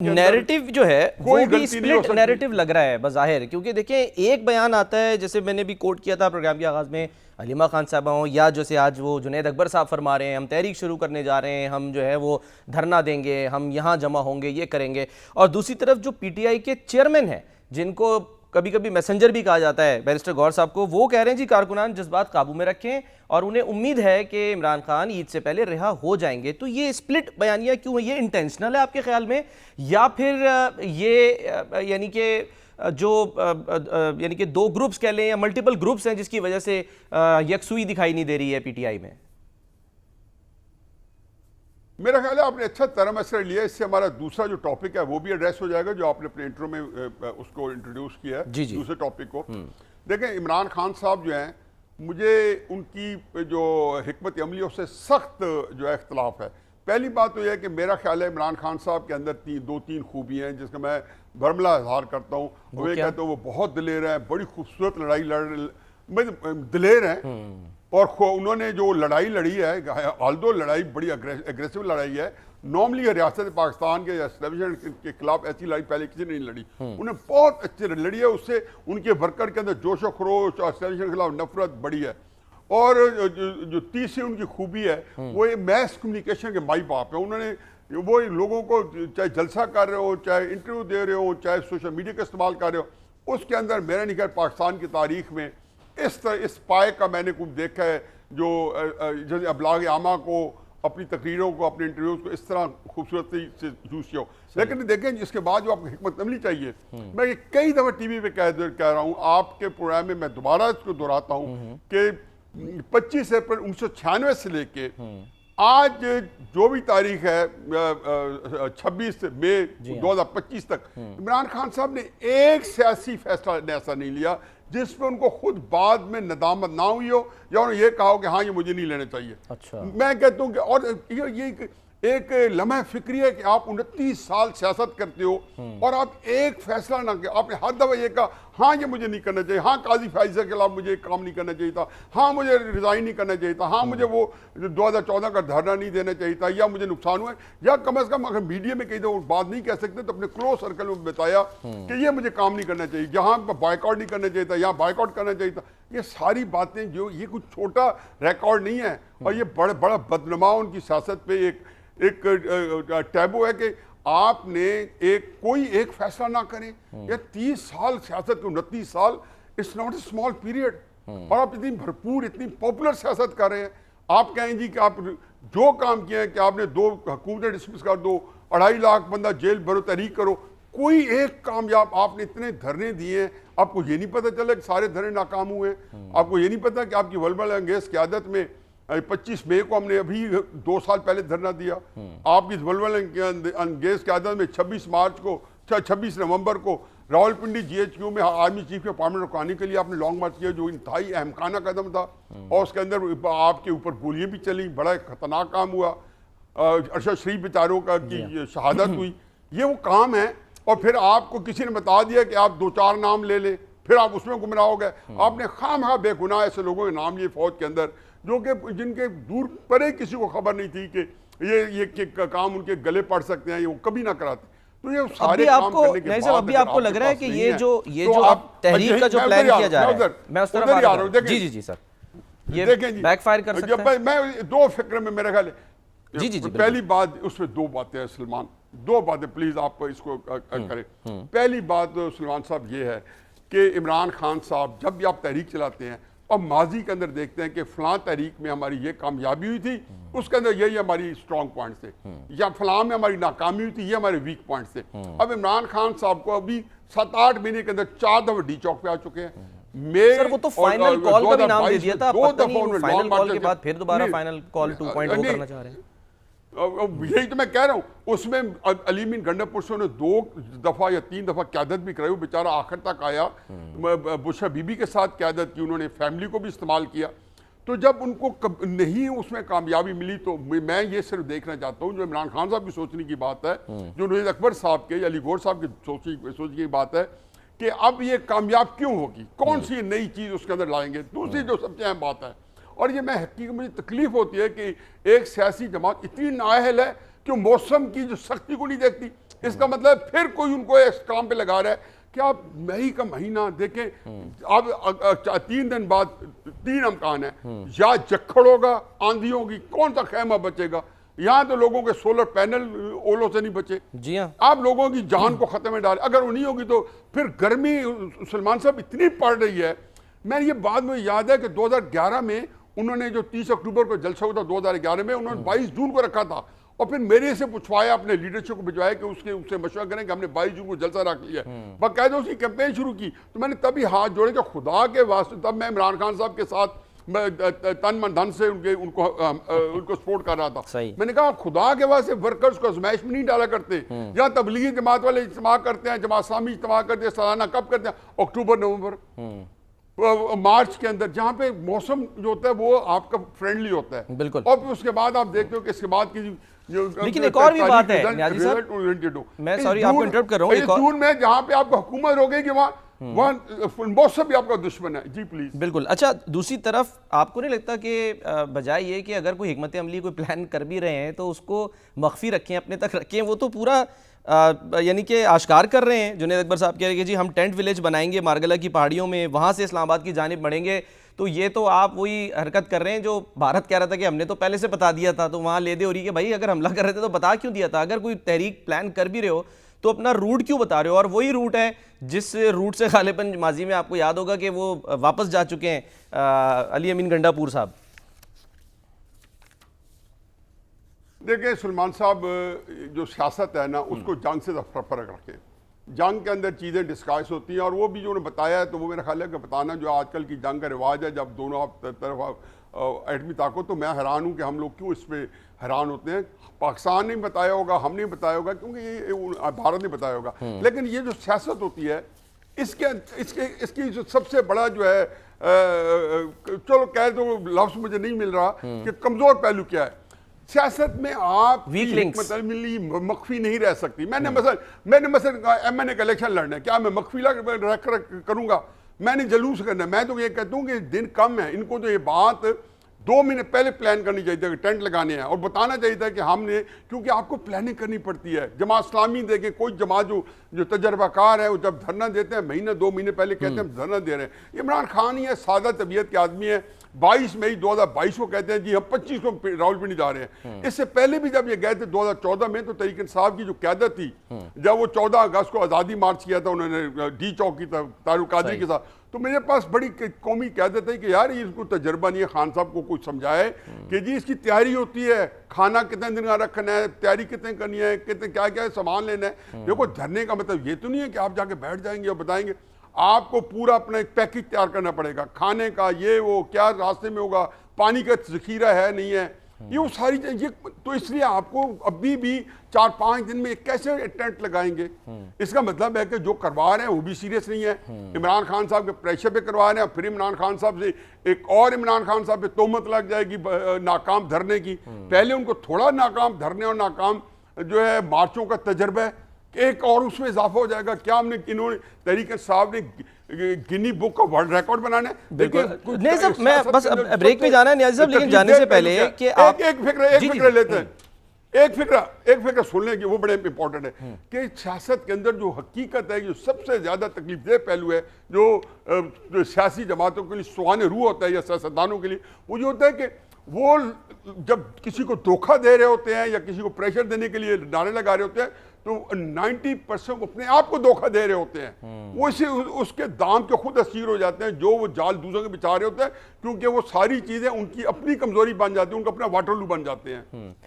Narrative जो है वो भी स्प्लिट नैरेटिव लग रहा है बज़ाहिर, क्योंकि देखें एक बयान आता है, जैसे मैंने भी कोट किया था प्रोग्राम के आगाज़ में, हलीमा खान साहबा हों या जैसे आज वो जुनैद अकबर साहब फरमा रहे हैं हम तहरीक शुरू करने जा रहे हैं, हम जो है वो धरना देंगे, हम यहाँ जमा होंगे, ये करेंगे। और दूसरी तरफ जो पीटीआई के चेयरमैन हैं, जिनको कभी कभी मैसेंजर भी कहा जाता है, बैरिस्टर गौहर साहब को, वो कह रहे हैं जी कारकुनान जज्बात काबू में रखें और उन्हें उम्मीद है कि इमरान खान ईद से पहले रिहा हो जाएंगे। तो ये स्प्लिट बयानिया क्यों है? ये इंटेंशनल है आपके ख्याल में, या फिर ये यानी कि जो यानी कि दो ग्रुप्स कह लें या मल्टीपल ग्रुप्स हैं जिसकी वजह से यकसुई दिखाई नहीं दे रही है पीटीआई में? मेरा ख्याल है आपने अच्छा तरह मसला लिया। इससे हमारा दूसरा जो टॉपिक है वो भी एड्रेस हो जाएगा, जो आपने अपने इंट्रो में उसको इंट्रोड्यूस किया है, दूसरे टॉपिक को। देखें, इमरान खान साहब जो हैं, मुझे उनकी जो हिकमत अमली उससे सख्त जो है इख्तलाफ है। पहली बात तो यह है कि मेरा ख्याल है इमरान खान साहब के अंदर दो तीन खूबी हैं जिसका मैं बरमला इजहार करता हूँ। वो कहता हूँ वो बहुत दिलेर है, बड़ी खूबसूरत लड़ाई दिलेर हैं, और उन्होंने जो लड़ाई लड़ी है, आल्दो लड़ाई बड़ी एग्रेसिव लड़ाई है। नॉर्मली रियासत पाकिस्तान के एस्टेब्लिशमेंट के खिलाफ ऐसी लड़ाई पहले किसी ने नहीं लड़ी, उन्हें बहुत अच्छी लड़ी है। उससे उनके वर्कर के अंदर जोश व खरोश और एस्टेब्लिशमेंट के खिलाफ नफरत बड़ी है। और जो तीसरी उनकी खूबी है वो ये मैस कम्युनिकेशन के माई बाप है। उन्होंने वो लोगों को चाहे जलसा कर रहे हो, चाहे इंटरव्यू दे रहे हो, चाहे सोशल मीडिया का इस्तेमाल कर रहे हो, उसके अंदर मेरा नहीं ख्याल पाकिस्तान की तारीख में इस तरह इस पाए का मैंने कुछ देखा है जो जैसे अबलाग आमा को अपनी तकरीरों को, अपने इंटरव्यूज को इस तरह खूबसूरती से यूज किया हो। लेकिन देखें, इसके बाद जो आपको हिकमत अमली चाहिए, मैं ये कई दफ़ा टीवी पे कह रहा हूँ, आपके प्रोग्राम में मैं दोबारा इसको दोहराता हूँ कि 25 अप्रैल 1996 से लेके आज जो भी तारीख है 26 मई 2025 तक, इमरान खान साहब ने एक सियासी फैसला ऐसा नहीं लिया जिसमें उनको खुद बाद में नदामत ना हुई हो या उन्होंने ये कहा हो कि हाँ ये मुझे नहीं लेना चाहिए। अच्छा। मैं कहता हूँ कि और ये एक लम्हा फिक्री है कि आप 29 साल सियासत करते हो और आप एक फैसला ना किया। आपने हर दफा ये कहा हाँ ये मुझे नहीं करना चाहिए, हाँ काजी फाइजर के खिलाफ मुझे काम नहीं करना चाहिए था, हाँ मुझे रिजाइन नहीं करना चाहिए था, हाँ मुझे वो 2014 का धरना नहीं देना चाहिए था, या मुझे नुकसान हुआ, या कम अज कम अगर मीडिया में कहीं वो बात नहीं कह सकते तो अपने क्लोज सर्कल में बताया कि ये मुझे काम नहीं करना चाहिए, जहाँ बाइकआउट नहीं करना चाहिए था, यहाँ बाइकआउट करना चाहिए था। ये सारी बातें जो ये कुछ छोटा रिकॉर्ड नहीं है, और ये बड़ा बदनमा उनकी सियासत पे एक टैबू है कि आपने कोई एक फैसला ना करें। ये 30 साल सियासत, 29 साल, it's not a small period, और आप इतनी भरपूर, इतनी पॉपुलर सियासत कर रहे हैं। आप कहें जी कि आप जो काम किए हैं कि आपने 2 हुकूमतें डिसमिस कर दो, 2.5 लाख बंदा जेल भरो, तहरीक करो, कोई एक कामयाब, आपने इतने धरने दिए हैं, आपको ये नहीं पता चला कि सारे धरने नाकाम हुए? आपको ये नहीं पता कि आपकी वलवल अंगेज क़यादत में 25 मई को हमने अभी 2 साल पहले धरना दिया, आपकी वलवल अंगेज क़यादत में 26 मार्च को, 26 नवंबर को रावलपिंडी GHQ में आर्मी चीफ के अपार्टमेंट रुकाने के लिए आपने लॉन्ग मार्च किया, जो इंतहाई अहमकाना कदम था, और उसके अंदर आपके ऊपर गोलियां भी चली, बड़ा खतरनाक काम हुआ, अरशद शरीफ बेचारों का की शहादत हुई। ये वो काम है, और फिर आपको किसी ने बता दिया कि आप 2-4 नाम ले लें, फिर आप उसमें गुमराह हो गए। आपने खामखा बेगुनाह ऐसे लोगों के नाम लिए फौज के अंदर जो कि जिनके दूर परे किसी को खबर नहीं थी कि ये काम उनके गले पड़ सकते हैं, ये वो कभी ना कराते। तो ये सारे काम करने के बाद अभी आपको लग रहा है कि ये जो आप तहरीक का जो प्लान किया जा रहा है, मैं उस तरफ आ रहा हूं। जी सर, ये देखें जी, बैकफायर कर सकता है। मैं 2 फिक्र में मेरा ख्याल है। जी पहली बात, उसमें 2 बातें हैं सलमान, 2 बातें प्लीज आप इसको करें। पहली बात सलमान साहब ये है कि इमरान खान साहब जब भी आप तहरीक चलाते हैं और माजी के अंदर देखते हैं कि फलां तहरीक में हमारी ये कामयाबी हुई थी, उसके अंदर यही हमारी स्ट्रॉन्ग पॉइंट्स थे, या फलां में हमारी नाकामी हुई थी, ये हमारे वीक पॉइंट्स थे। अब इमरान खान साहब को अभी 7-8 महीने के अंदर 4 दफा डी चौक पे आ चुके हैं। सर वो तो फाइनल कॉल का भी नाम दे दिया था, 2 दफा फाइनल कॉल के बाद फिर दोबारा फाइनल कॉल 2.0 करना चाह रहे हैं। यही तो मैं कह रहा हूँ, उसमें अलीमीन गंडापुर से उन्होंने 2 दफा या 3 दफा क्यादत भी कराई, वो बेचारा आखिर तक आया, बुशरा बीबी के साथ क्यादत की, उन्होंने फैमिली को भी इस्तेमाल किया। तो जब उनको नहीं उसमें कामयाबी मिली, तो मैं ये सिर्फ देखना चाहता हूँ, जो इमरान खान साहब की सोचने की बात है, जो जुनैद अकबर साहब के, अली गौहर साहब की सोचने की बात है कि अब ये कामयाब क्यों होगी, कौन सी नई चीज़ उसके अंदर लाएंगे। दूसरी जो सबसे अहम बात है, और ये मैं हकीकत मुझे तकलीफ होती है कि एक सियासी जमात इतनी नाअहल है कि मौसम की जो सख्ती को नहीं देखती। इसका मतलब फिर कोई उनको इस काम पे लगा रहा है कि आप मई का महीना देखें, अब 3 दिन बाद 3 अमकान है, या जक्खड़ होगा, आंधी होगी, कौन सा खैमा बचेगा। यहाँ तो लोगों के सोलर पैनल ओलों से नहीं बचे। जी हाँ, आप लोगों की जान को खतरे में डाले। अगर वो नहीं होगी तो फिर गर्मी सलमान साहब इतनी पड़ रही है। मैं ये बात मुझे याद है कि 2011 में उन्होंने जो 30 अक्टूबर को जलसा हुआ था 2011 में, उन्होंने 22 जून को रखा था और फिर मेरे से पूछवाया, अपने लीडरशिप को भिजवाया कि उससे मशवरा करें कि हमने 22 जून को जलसा रख लिया। बाकायदा उसकी कैंपेन शुरू की। तो मैंने तभी हाथ जोड़े कि खुदा के वास्ते, तब मैं इमरान खान साहब के साथ तन मन धन से उनको सपोर्ट कर रहा था। मैंने कहा खुदा के वास्ते वर्कर्स को आजमाइश में नहीं डाला करते। जहाँ तबलीगी जमात वाले इज्तिमा करते हैं, जमात इस्लामी इज्तिमा करते हैं, सालाना कब करते हैं? अक्टूबर नवंबर मार्च के अंदर, जहाँ पे मौसम जो होता है वो आपका फ्रेंडली होता है। बिल्कुल। और फिर उसके बाद आप देखते हो कि इसके बाद की लेकिन एक और भी बात है नियाज़ी साहब, मैं सॉरी आपको इंटरप्ट कर रहा हूँ, जून में जहाँ पे आपको हुकूमत होगी वहाँ मौसम भी आपका दुश्मन है। जी प्लीज। बिल्कुल। अच्छा, दूसरी तरफ आपको नहीं लगता कि बजाय ये कि अगर कोई हिकमत अमली कोई प्लान कर भी रहे हैं तो उसको मख्फी रखें, अपने तक रखें, वो तो पूरा यानी कि आश्कार कर रहे हैं। जुनैद अकबर साहब कह रहे हैं कि जी हम टेंट विलेज बनाएंगे मारगला की पहाड़ियों में, वहाँ से इस्लामाबाद की जानिब बढ़ेंगे। तो ये तो आप वही हरकत कर रहे हैं जो भारत कह रहा था कि हमने तो पहले से बता दिया था। तो वहाँ ले दे हो रही है कि भाई अगर हमला कर रहे थे तो बता क्यों दिया था? अगर कोई तहरीक प्लान कर भी रहे हो तो अपना रूट क्यों बता रहे हो? और वही रूट है जिस रूट से गालिबन माजी में आपको याद होगा कि वो वापस जा चुके हैं अली अमीन गंडापुर साहब। देखिए सलमान साहब, जो सियासत है ना उसको जंग से फर्क रखें। जंग के अंदर चीज़ें डिस्कस होती हैं और वो भी जो उन्होंने बताया है तो वो मेरा ख्याल है कि बताना जो आजकल की जंग का रिवाज है, जब दोनों तरफ एटमी ताकत, तो मैं हैरान हूँ कि हम लोग क्यों इस पर हैरान होते हैं। पाकिस्तान ने बताया होगा, हमने बताया होगा, क्योंकि ये भारत ने बताया होगा। लेकिन ये जो सियासत होती है इसकी जो सबसे बड़ा जो है, चलो कह दो लफ्ज़ मुझे नहीं मिल रहा कि कमज़ोर पहलू क्या है सियासत में। आप मख्फी नहीं रह सकती। मैंने मसलन एमएनए का इलेक्शन लड़ना है, क्या मैं मख्फी रख करूंगा? मैंने जलूस करना है। मैं तो ये कहता हूँ कि दिन कम है, इनको तो ये बात 2 महीने पहले प्लान करनी चाहिए थी कि टेंट लगाने हैं, और बताना चाहिए था कि हमने, क्योंकि आपको प्लानिंग करनी पड़ती है। जमात इस्लामी देखें, कोई जमात जो तजर्बाकार है वो जब धरना देते हैं महीने 2 महीने पहले कहते हैं हम धरना दे रहे हैं। इमरान खान ही है, सादा तबीयत के आदमी है। 22 मई 2022 को कहते हैं जी हम 25 को रावलपिंडी जा रहे हैं। इससे पहले भी जब ये गए थे 2014 में, तो तहरीक इंसाफ की जो क़यादत थी, जब वो 14 अगस्त को आज़ादी मार्च किया था उन्होंने डी चौक की तारुक कादरी के साथ, तो मेरे पास बड़ी कौमी क़यादत है कि यार इसको तजर्बा नहीं है। खान साहब को कुछ समझाए कि जी इसकी तैयारी होती है, खाना कितने दिन का रखना है, तैयारी कितने करनी है, कितने क्या क्या सामान लेना है। देखो धरने का मतलब ये तो नहीं है कि आप जाके बैठ जाएंगे और बताएंगे। आपको पूरा अपना एक पैकेज तैयार करना पड़ेगा, खाने का, ये वो क्या रास्ते में होगा, पानी का ज़ख़ीरा है नहीं है, ये वो सारी चीज़ें। तो इसलिए आपको अभी भी 4-5 दिन में कैसे टेंट लगाएंगे? इसका मतलब है कि जो करवा रहे हैं वो भी सीरियस नहीं है। इमरान खान साहब के प्रेशर पे करवा रहे हैं, फिर इमरान खान साहब से एक और इमरान खान साहब पे तोहमत लग जाएगी नाकाम धरने की। पहले उनको थोड़ा नाकाम धरने और नाकाम जो है मार्चों का तजर्बा है, एक और उसमें इजाफा हो जाएगा। क्या हमने इन्होंने तहरीक साहब ने गिनी बुक का वर्ल्ड रिकॉर्ड बनाना है? देखिए नहीं साहब, मैं बस ब्रेक पे जाना है नियाज़ी साहब, लेकिन जाने से पहले कि आप एक फिक्र लेते हैं, एक फिक्र सुन लें कि वो बड़े इंपॉर्टेंट है कि सियासत के अंदर जो हकीकत है, जो सबसे ज्यादा तकलीफदेह पहलू है, जो सियासी जमातों के लिए सुहाने रूह होता है या सियासतदानों के लिए, वो ये होता है कि वो जब किसी को धोखा दे रहे होते हैं या किसी को प्रेशर देने के लिए नारे लगा रहे होते हैं, तो 90% अपने आप को धोखा दे रहे होते हैं। वो इसे उसके दाम के खुद असीर हो जाते हैं, जो वो जाल दूसरों के बिछा रहे होते हैं, क्योंकि वो सारी चीजें उनकी अपनी कमजोरी बन जाती है, उनका अपना वाटरलू बन जाते हैं।